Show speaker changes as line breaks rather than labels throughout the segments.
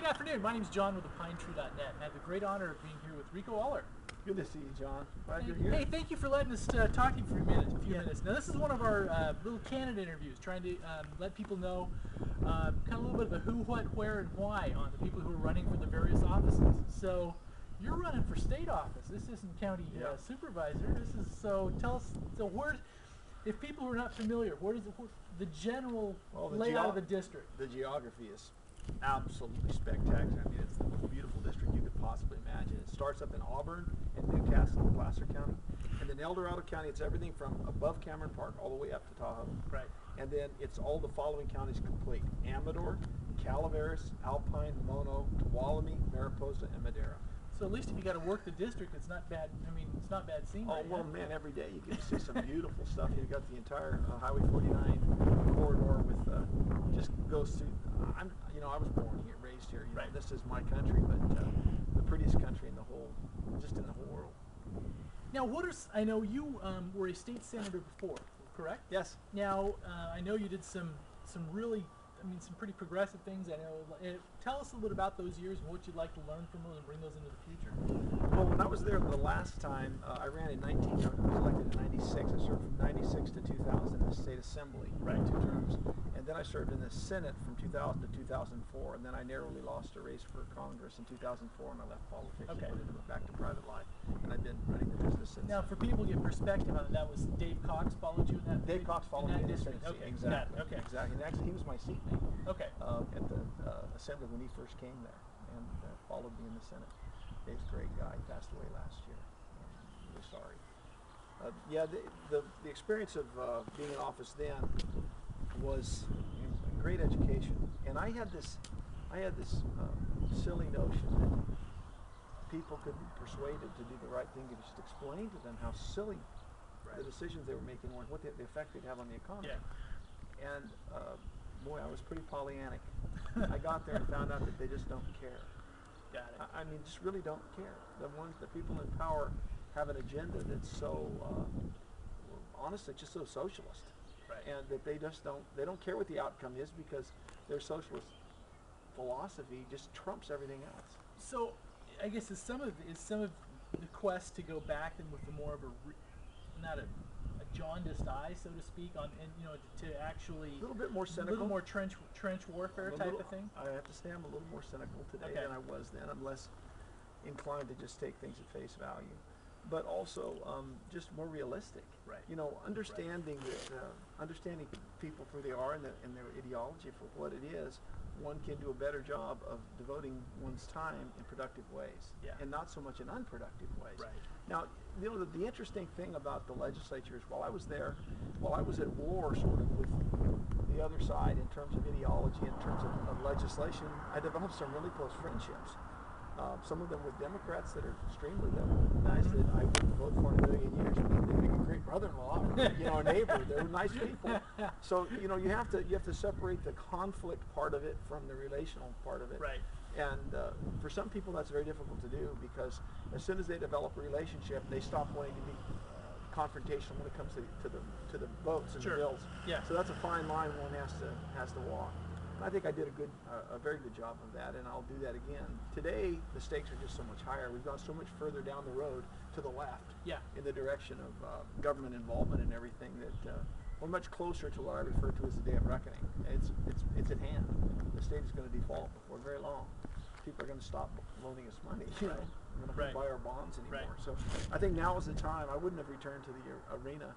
Good afternoon. My name is John with thepinetree.net, and I have the great honor of being here with Rico Oller.
Good to see you, John. Glad you're here.
Hey, thank you for letting us talk to you for a few minutes. Now, this is one of our little candidate interviews, trying to let people know kind of a little bit of a who, what, where, and why on the people who are running for the various offices. So, you're running for state office. This isn't county supervisor. This is tell us. So, if people are not familiar, what is the general layout of the district?
The geography is absolutely spectacular. I mean, it's the most beautiful district you could possibly imagine. It starts up in Auburn and Newcastle and Placer County. And then El Dorado County, it's everything from above Cameron Park all the way up to Tahoe.
Right.
And then it's all the following counties complete: Amador, Calaveras, Alpine, Mono, Tuolumne, Mariposa, and Madera.
So at least if you got to work the district, it's not bad. I mean, it's not bad scenery.
Oh, well, man, every day you get to see some beautiful stuff. You've got the entire Highway 49 corridor with just goes through. I was born here, raised here.
Right.
This is my country, but the prettiest country in the whole, just in the whole world.
Now, I know you were a state senator before, correct?
Yes.
Now, I know you did some really, some pretty progressive things. I know. Tell us a little bit about those years and what you'd like to learn from those and bring those into the future.
Well, when I was there the last time, I ran in I was elected in 96. I served from 96 to 2000 in the state assembly,
right,
2 terms. And then I served in the Senate from 2000 to 2004, and then I narrowly lost a race for Congress in 2004, and I left politics and went back to private life. And I've been running the business since.
Now, for people to get perspective on it, that was Dave Cox followed you in that.
Dave Cox followed me in the Senate seat.
Okay,
exactly.
Okay.
Exactly. And actually, he was my seatmate.
Okay.
At the assembly when he first came there, and followed me in the Senate. Dave's a great guy. He passed away last year. I'm really sorry. The experience of being in office then was a great education, and I had this silly notion that people could be persuaded to do the right thing if you just explain to them how silly the decisions they were making were, and what the effect they'd have on the economy.
Yeah.
And boy, I was pretty Pollyannic. I got there and found out that they just don't care.
Got it.
I mean, just really don't care. The people in power have an agenda that's so, honestly, just so socialist.
Right.
And that they don't care what the outcome is, because their socialist philosophy just trumps everything else.
So, I guess is some of the quest to go back and with the more of not a jaundiced eye, so to speak, to actually
a little bit more cynical,
a little more trench warfare type of thing.
I have to say I'm a little more cynical today than I was then. I'm less inclined to just take things at face value, but also just more realistic.
Right.
Understanding that understanding people for who they are and their ideology for what it is. One can do a better job of devoting one's time in productive ways, and not so much in unproductive ways.
Right.
Now, the interesting thing about the legislature is while I was there, while I was at war sort of with the other side in terms of ideology, in terms of legislation, I developed some really close friendships. Some of them with Democrats that are extremely liberal, guys that I wouldn't vote for in a million years, but they'd be a great brother-in-law, a neighbor. They're nice people. So you have to separate the conflict part of it from the relational part of it.
Right.
And for some people, that's very difficult to do, because as soon as they develop a relationship, they stop wanting to be confrontational when it comes to the votes and the bills.
Yeah.
So that's a fine line one has to walk. I think I did a very good job of that, and I'll do that again. Today, the stakes are just so much higher. We've gone so much further down the road to the left, in the direction of government involvement and everything, that we're much closer to what I refer to as the day of reckoning. It's at hand. The state is going to default before very long. People are going to stop loaning us money. We're not going to buy our bonds anymore. Right. So I think now is the time. I wouldn't have returned to the arena,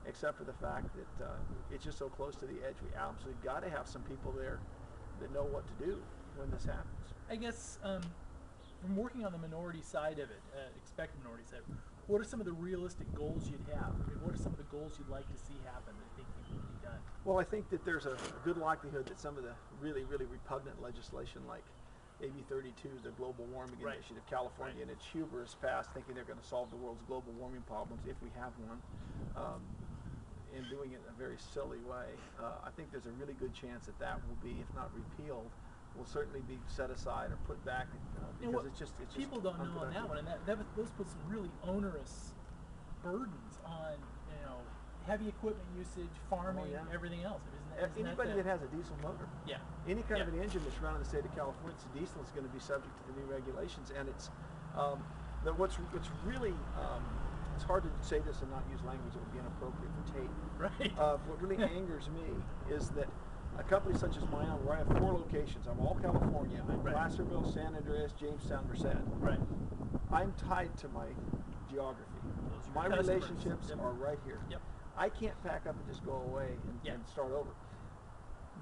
except for the fact that it's just so close to the edge. We absolutely got to have some people there that know what to do when this happens.
I guess from working on the minority side of it, expected minority side, what are some of the realistic goals you'd have? I mean, what are some of the goals you'd like to see happen that you think would be done?
Well, I think that there's a good likelihood that some of the really, really repugnant legislation, like AB 32, the Global Warming Initiative, California, and its hubris passed, thinking they're going to solve the world's global warming problems if we have one. In doing it in a very silly way. I think there's a really good chance that will be, if not repealed, will certainly be set aside or put back, because it's just
people don't know on that one, and those put some really onerous burdens on heavy equipment usage, farming, everything else. Isn't
Anybody that has a diesel motor.
Yeah.
Any kind of an engine that's run in the state of California, it's diesel, is going to be subject to the new regulations. And it's what's really it's hard to say this and not use language that would be inappropriate for tape.
Right.
What really angers me is that a company such as mine, where I have 4 locations, I'm all California. I'm Placerville, San Andreas, Jamestown, Merced.
Right.
I'm tied to my geography. My relationships are right here.
Yep.
I can't pack up and just go away and start over.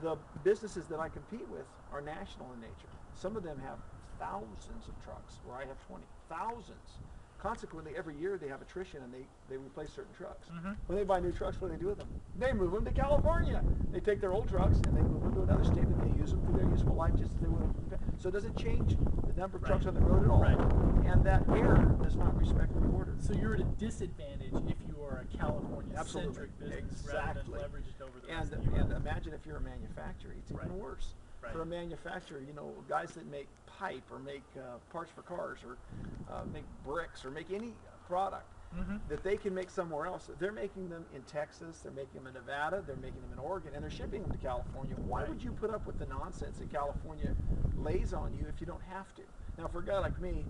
The businesses that I compete with are national in nature. Some of them have thousands of trucks, where I have 20. Thousands. Consequently, every year they have attrition and they replace certain trucks. When they buy new trucks, what do they do with them? They move them to California. They take their old trucks and they move them to another state and they use them through their useful life just as they would have. So it doesn't change the number of trucks on the road at all. And that air does not respect the border.
So you're at a disadvantage if you are a California-centric business rather than leverage it over the rest of the US.
And imagine if you're a manufacturer, it's even worse. For a manufacturer, you know, guys that make pipe or make parts for cars or make bricks or make any product that they can make somewhere else, they're making them in Texas, they're making them in Nevada, they're making them in Oregon, and they're shipping them to California. Why would you put up with the nonsense that California lays on you if you don't have to? Now, for a guy like me,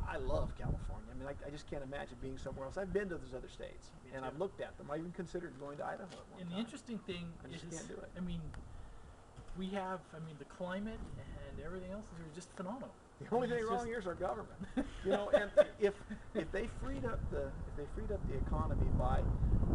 I love California. I mean, I just can't imagine being somewhere else. I've been to those other states, and I've looked at them. I even considered going to Idaho at one time.
And the interesting thing is,
can't do it.
I mean, we have, the climate and everything else is just phenomenal.
The only thing wrong here is our government. You know, and if they freed up the economy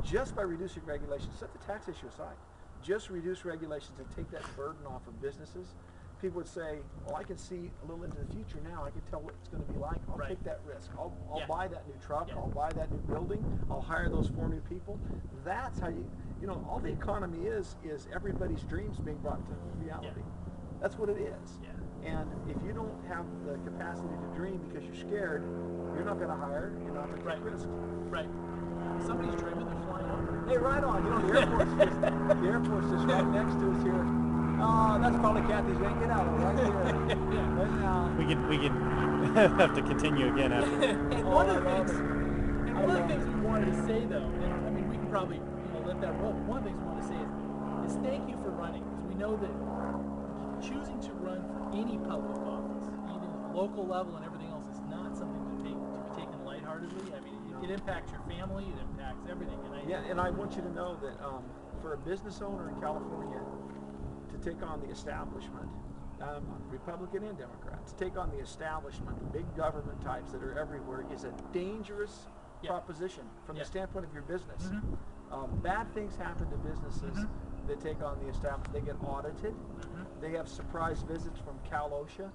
just by reducing regulations, set the tax issue aside, just reduce regulations and take that burden off of businesses, people would say, well, I can see a little into the future now. I can tell what it's going to be like. I'll take that risk. I'll buy that new truck. I'll buy that new building. I'll hire those 4 new people. That's how you know, all the economy is everybody's dreams being brought to reality. That's what it is. And if you don't have the capacity to dream because you're scared, you're not going to hire. You're not going to take risks.
Right. Somebody's dreaming. They're flying over.
Hey, right on. You know, the airport's just right next to us here. Oh, that's probably Kathy's van. Get out of it right here. Right now.
We can have to continue again after.
And one of the things we wanted to say though, and I mean we can probably let that roll. One of the things we want to say is thank you for running, because we know that choosing to run for any public office, even at the local level and everything else, is not something to be taken lightheartedly. I mean, it impacts your family, it impacts everything.
And I want you to know that for a business owner in California to take on the establishment, Republican and Democrat, to take on the establishment, the big government types that are everywhere, is a dangerous proposition from the standpoint of your business. Bad things happen to businesses that take on the establishment. They get audited. They have surprise visits from Cal OSHA.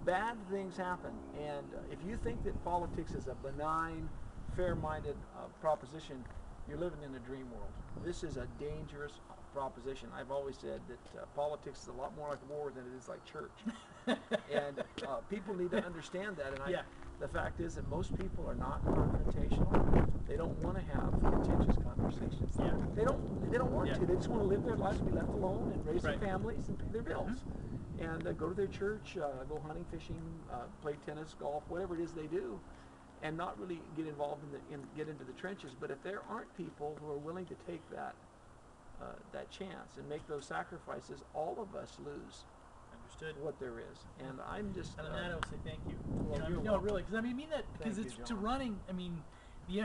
Bad things happen. And if you think that politics is a benign, fair-minded proposition, you're living in a dream world. This is a dangerous proposition. I've always said that politics is a lot more like war than it is like church. And people need to understand that. And the fact is that most people are not confrontational. They don't want to have contentious conversations. They don't want to. They just want to live their lives, be left alone, and raise their families and pay their bills. And go to their church, go hunting, fishing, play tennis, golf, whatever it is they do, and not really get involved get into the trenches. But if there aren't people who are willing to take that chance and make those sacrifices, all of us lose. What there is. And I'm just
and on that I will say thank you.
Well,
no, really, because I mean that because it's to running. I mean,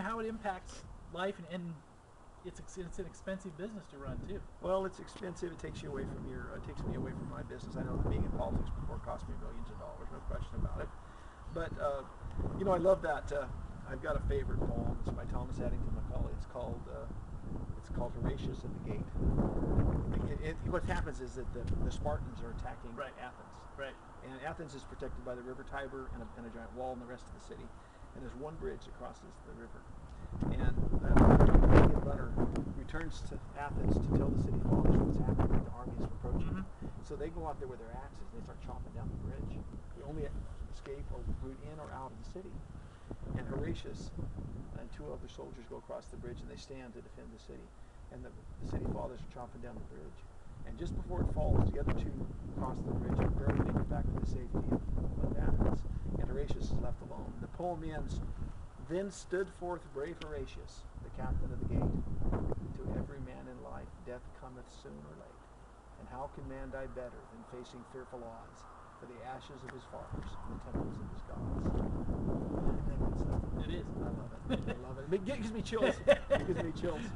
how it impacts life, and it's an expensive business to run too.
Well, it's expensive. It takes you away from it takes me away from my business. I know that being in politics before cost me millions of dollars, no question about it. But you know, I love that. I've got a favorite poem. It's by Thomas Addington Macaulay. It's called Horatius at the Gate. What happens is that the Spartans are attacking Athens. And Athens is protected by the river Tiber and a giant wall in the rest of the city. And there's one bridge that crosses the river. And the runner returns to Athens to tell the city fathers what's happening. The army is approaching. So they go out there with their axes and they start chopping down the bridge. The only escape or route in or out of the city. And Horatius and 2 other soldiers go across the bridge and they stand to defend the city. And the city fathers are chopping down the bridge. And just before it falls, the other 2 cross the bridge and barely make it back to the safety of Athens. And Horatius is left alone. The poem ends, "Then stood forth brave Horatius, the captain of the gate. To every man in life death cometh soon or late. And how can man die better than facing fearful odds for the ashes of his fathers and the temples of his gods? Isn't that good stuff?
It is.
I love it. I love it. It gives me chills. It gives me chills.